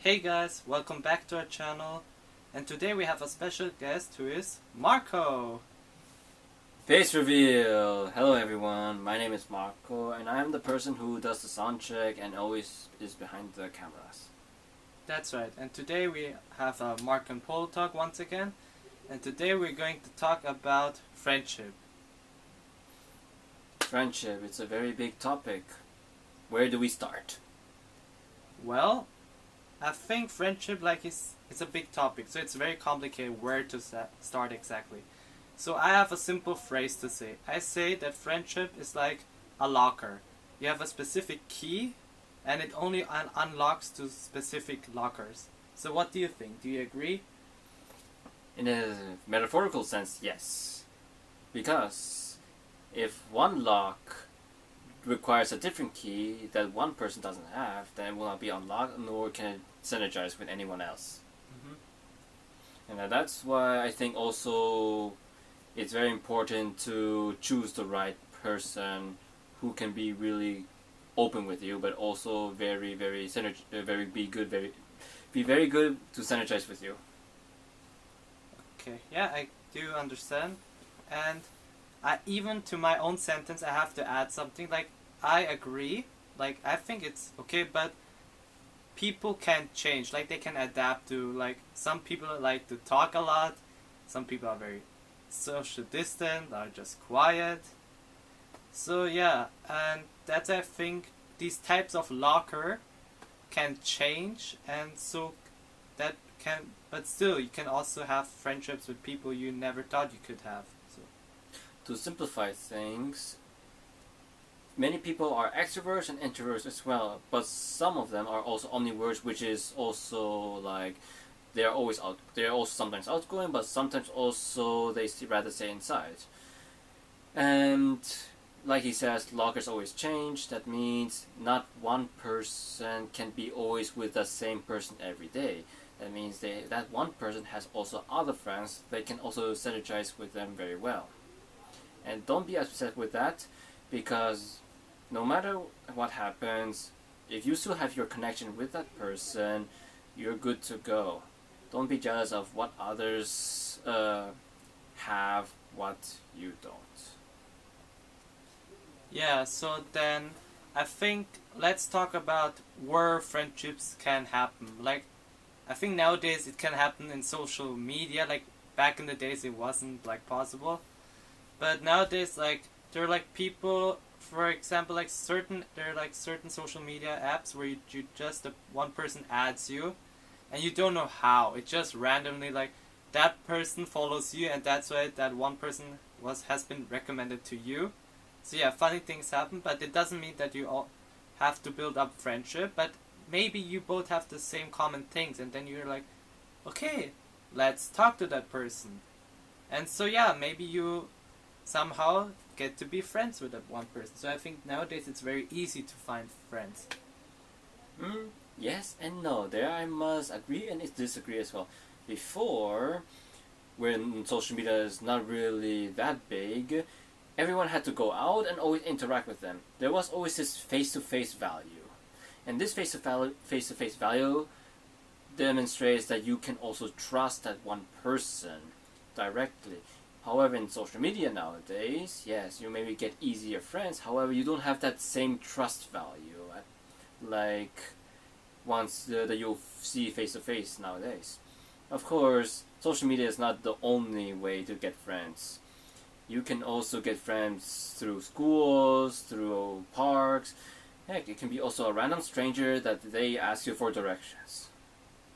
Hey guys, welcome back to our channel, and today we have a special guest who is Marco. Face reveal! Hello everyone, my name is Marco and I am the person who does the sound check and always is behind the cameras. That's right, and today we have a Marko&Polo Talk once again, and today we're going to talk about friendship. Friendship, it's a very big topic. Where do we start? Well, I think friendship it's a big topic, so it's very complicated where to start exactly. So I have a simple phrase to say. I say that friendship is like a locker. You have a specific key, and it only unlocks to specific lockers. So what do you think? Do you agree? In a metaphorical sense, yes. Because if one lock requires a different key that one person doesn't have, then it will not be unlocked nor can it synergize with anyone else. And that's why I think also it's very important to choose the right person who can be really open with you, but also very very good to synergize with you. Okay, yeah, I do understand. And even to my own sentence, I have to add something. Like, I agree. Like, I think it's okay, but people can change. Like, they can adapt to, like, some people like to talk a lot. Some people are very social distant, are just quiet. So, yeah, and that's, I think, these types of locker can change, and so that can, but still, you can also have friendships with people you never thought you could have. So. To simplify things, many people are extroverts and introverts as well, but some of them are also omniverts, which is also like they're also sometimes outgoing, but sometimes also they rather stay inside. And like he says, lockers always change. That means not one person can be always with the same person every day. That means that one person has also other friends. They can also synergize with them very well. And don't be upset with that, because no matter what happens, if you still have your connection with that person, you're good to go. Don't be jealous of what others have, what you don't. Yeah, so then I think let's talk about where friendships can happen. Like, I think nowadays it can happen in social media. Like, back in the days it wasn't like possible. But nowadays, like, there are like people, for example, like there are like certain social media apps where you just one person adds you, and you don't know how. It just randomly, like, that person follows you, and that's why that one person has been recommended to you. So yeah, funny things happen, but it doesn't mean that you all have to build up friendship. But maybe you both have the same common things, and then you're like, okay, let's talk to that person. And so yeah, maybe you somehow get to be friends with that one person. So I think nowadays it's very easy to find friends. Yes and no. There I must agree and disagree as well. Before, when social media is not really that big, everyone had to go out and always interact with them. There was always this face-to-face value. And this face-to-face value demonstrates that you can also trust that one person directly. However, in social media nowadays, yes, you maybe get easier friends. However, you don't have that same trust value like once that you'll see face-to-face nowadays. Of course, social media is not the only way to get friends. You can also get friends through schools, through parks. Heck, it can be also a random stranger that they ask you for directions,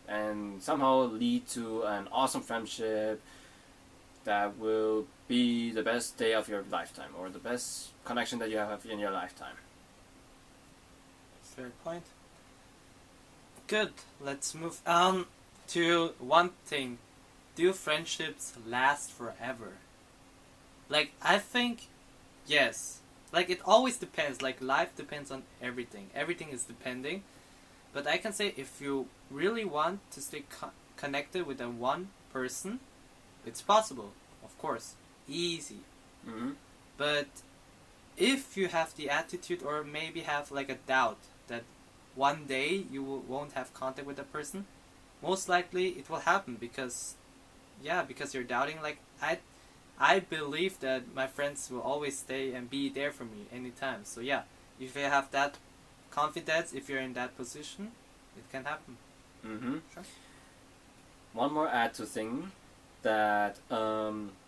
and somehow lead to an awesome friendship that will be the best day of your lifetime, or the best connection that you have in your lifetime. Fair point. Good. Let's move on to one thing. Do friendships last forever? Like, I think yes. Like, it always depends. Like, life depends on everything. Everything is depending. But I can say, if you really want to stay connected with that one person, it's possible. Of course. Easy. But if you have the attitude, or maybe have like a doubt that one day you won't have contact with that person, most likely it will happen because, yeah, because you're doubting. Like I believe that my friends will always stay and be there for me anytime. So yeah, if you have that confidence, if you're in that position, it can happen. Mm-hmm. Sure. One more add to thing that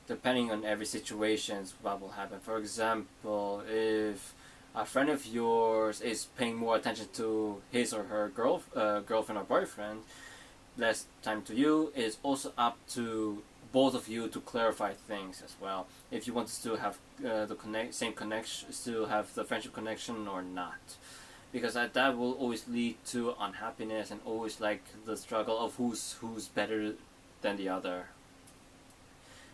depending on every situation, what will happen. For example, if a friend of yours is paying more attention to his or her girlfriend or boyfriend, less time to you, is also up to both of you to clarify things as well. If you want to still have same connection, still have the friendship connection or not, because that will always lead to unhappiness and always like the struggle of who's better than the other.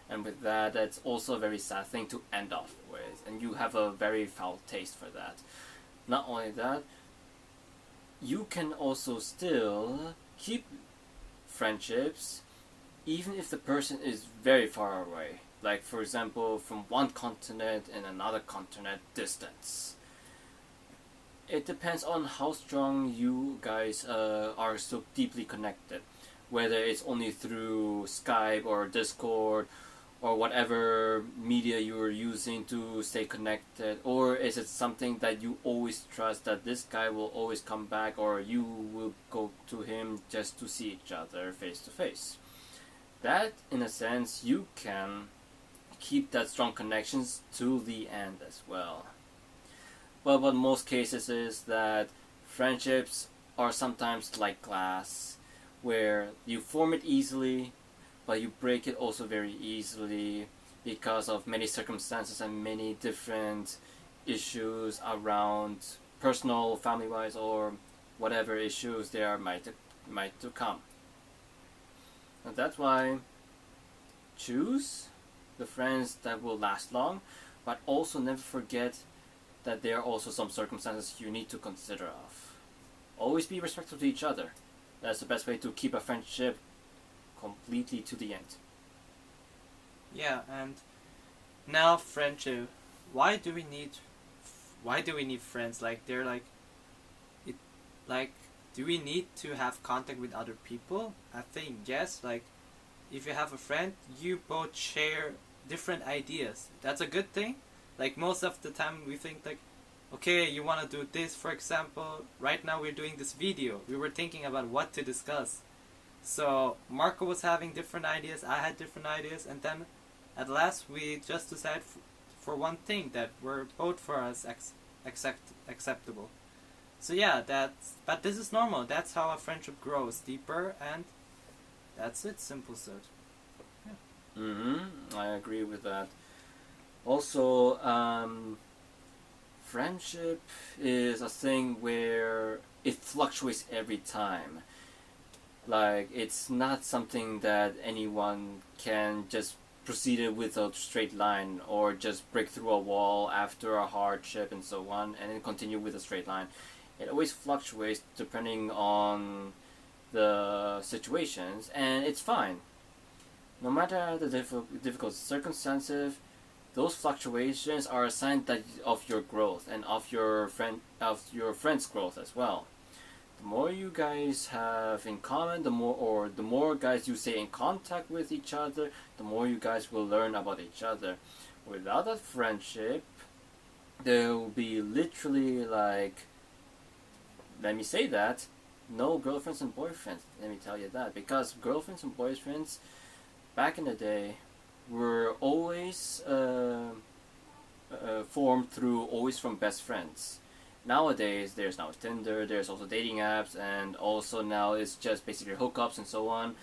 And with that, that's also a very sad thing to end off with, and you have a very foul taste for that. Not only that, you can also still keep friendships even if the person is very far away. Like, for example, from one continent and another continent distance. It depends on how strong you guys are so deeply connected. Whether it's only through Skype or Discord or whatever media you're using to stay connected, or is it something that you always trust that this guy will always come back, or you will go to him just to see each other face to face. That, in a sense, you can keep that strong connections to the end as well. But what most cases is that friendships are sometimes like glass, where you form it easily, but you break it also very easily because of many circumstances and many different issues around personal, family-wise, or whatever issues there might to come. And that's why choose the friends that will last long, but also never forget that there are also some circumstances you need to consider of. Always be respectful to each other. That's the best way to keep a friendship completely to the end. Yeah, and now friendship. Why do we need? Why do we need friends? Like they're like, it, like, do we need to have contact with other people? I think yes. Like, if you have a friend, you both share different ideas. That's a good thing. Like most of the time, we think like, okay, you want to do this. For example, right now we're doing this video. We were thinking about what to discuss. So Marco was having different ideas, I had different ideas, and then at last we just decided for one thing that were both for us acceptable. So yeah, but this is normal. That's how a friendship grows deeper, and that's it. Simple said. Yeah. I agree with that. Also, friendship is a thing where it fluctuates every time. Like, it's not something that anyone can just proceed it with a straight line or just break through a wall after a hardship and so on and then continue with a straight line. It always fluctuates depending on the situations, and it's fine. No matter the difficult circumstances, those fluctuations are a sign of your growth and of your friend's growth as well. The more you guys have in common, the more guys you stay in contact with each other, the more you guys will learn about each other. Without that friendship, there will be literally like, let me say that, no girlfriends and boyfriends. Let me tell you that, because girlfriends and boyfriends back in the day were always formed through always from best friends. Nowadays, there's now Tinder, there's also dating apps, and also now it's just basically hookups and so on.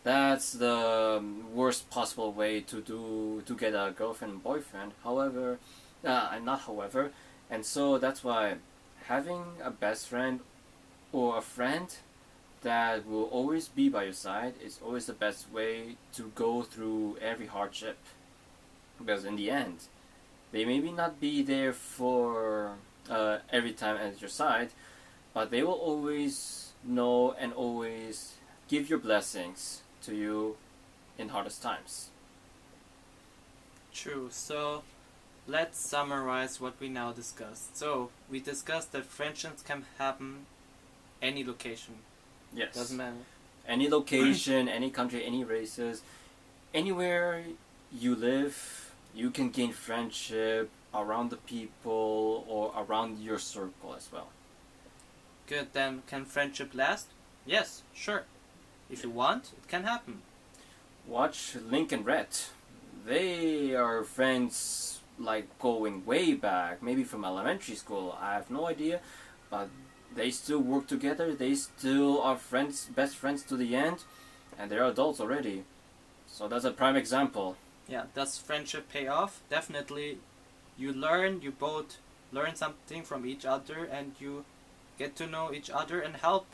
That's the worst possible way to get a girlfriend and boyfriend. And so that's why having a best friend or a friend that will always be by your side is always the best way to go through every hardship. Because in the end, they maybe not be there for every time at your side, but they will always know and always give your blessings to you in hardest times. True. So let's summarize what we now discussed. So we discussed that friendships can happen any location. Yes. Doesn't matter. Any location, any country, any races, anywhere you live, you can gain friendship around the people or around your circle as well. Good, then can friendship last? Yes, sure. If you want, it can happen. Watch Link and Rhett. They are friends like going way back, maybe from elementary school. I have no idea, but they still work together. They still are friends, best friends to the end, and they're adults already. So that's a prime example. Yeah, does friendship pay off? Definitely. You both learn something from each other, and you get to know each other and help.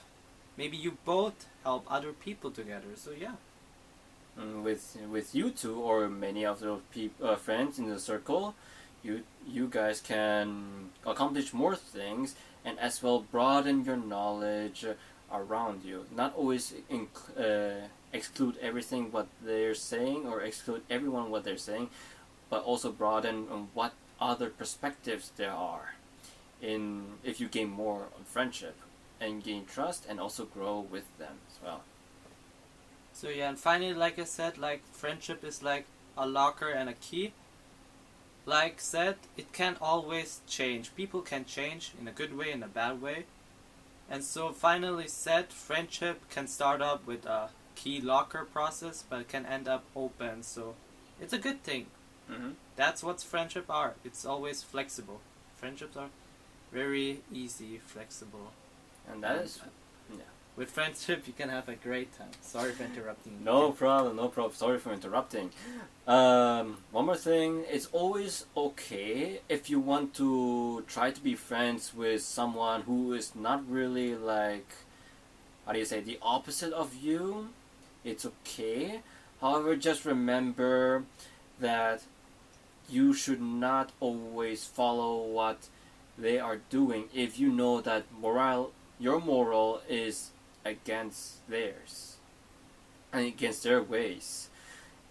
Maybe you both help other people together. So yeah. With you two or many other friends in the circle, you guys can accomplish more things and as well broaden your knowledge around you. Not always exclude everything what they're saying or exclude everyone what they're saying, but also broaden on what other perspectives there are. If you gain more on friendship and gain trust and also grow with them as well. So yeah, and finally, like I said, like friendship is like a locker and a key. Like said, it can always change. People can change in a good way, in a bad way. And so finally said, friendship can start up with a key locker process, but it can end up open. So it's a good thing. Mm-hmm. That's what friendship are. It's always flexible. Friendships are very easy, flexible. And that is... Yeah. With friendship, you can have a great time. Sorry for interrupting. No problem, no problem. Sorry for interrupting. One more thing. It's always okay if you want to try to be friends with someone who is not really like, how do you say, the opposite of you. It's okay. However, just remember that you should not always follow what they are doing if you know that your moral is against theirs and against their ways.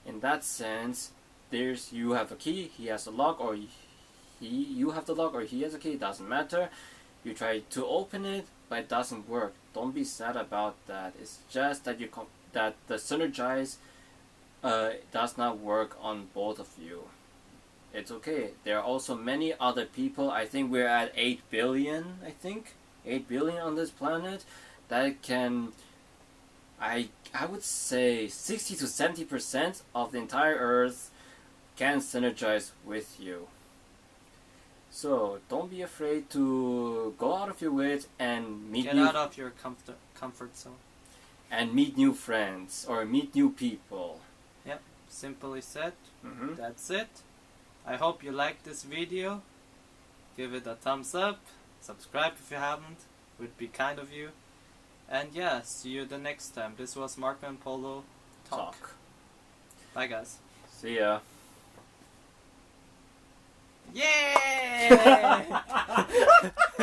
In that sense, you have a key, he has a lock, or you have the lock, or he has a key. It doesn't matter. You try to open it, but it doesn't work. Don't be sad about that. It's just that that the synergize does not work on both of you. It's okay. There are also many other people. I think we're at 8 billion. 8 billion on this planet. That can, I would say 60 to 70% of the entire Earth can synergize with you. So don't be afraid to go out of your way and Get out of your comfort zone. And meet new friends or meet new people. Yep, simply said. Mm-hmm. That's it. I hope you liked this video. Give it a thumbs up. Subscribe if you haven't. Would be kind of you. And yeah, see you the next time. This was Marko&Polo Talk. Bye guys. See ya. Yay!